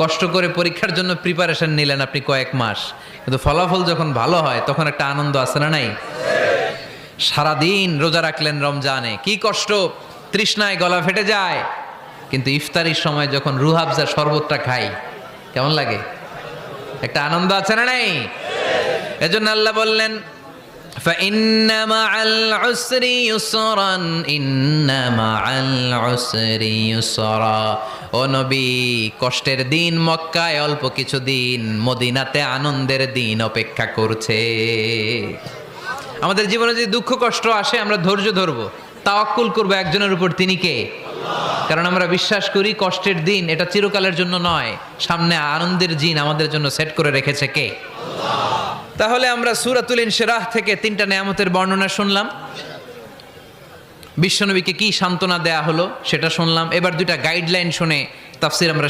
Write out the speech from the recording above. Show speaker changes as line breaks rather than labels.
কষ্ট করে পরীক্ষার জন্য প্রিপারেশন নিলেন আপনি কয়েক মাস, কিন্তু ফলাফল যখন ভালো হয় তখন একটা আনন্দ আছে না নাই? সারাদিন রোজা রাখলেন রমজানে, কি কষ্ট, তৃষ্ণায় গলা ফেটে যায়, কিন্তু ইফতারির সময় যখন রুহাবজা শরবতটা খাই কেমন লাগে? একটা আনন্দ আছে না নাই? এজন্য আল্লাহ বললেন فإن مع العسر يسرا إن مع العسر يسرا। ও নবী, কষ্টের দিন মক্কায় অল্প কিছু দিন, মদিনাতে আনন্দের দিন অপেক্ষা করছে। আমাদের জীবনে যদি দুঃখ কষ্ট আসে আমরা ধৈর্য ধরবো, তাওয়াক্কুল করবো একজনের উপর, তিনি কে? কারণ আমরা বিশ্বাস করি কষ্টের দিন এটা চিরকালের জন্য নয়, সামনে আনন্দের দিন আমাদের জন্য সেট করে রেখেছে কে? তাহলে আমরা সূরাতুল ইনশিরাহ থেকে 3টা নেয়ামতের বর্ণনা শুনলাম, বিশ্বনবীকে কি সান্ত্বনা দেয়া হলো সেটা শুনলাম। এবার 2টা গাইডলাইন শুনে তাফসীর আমরা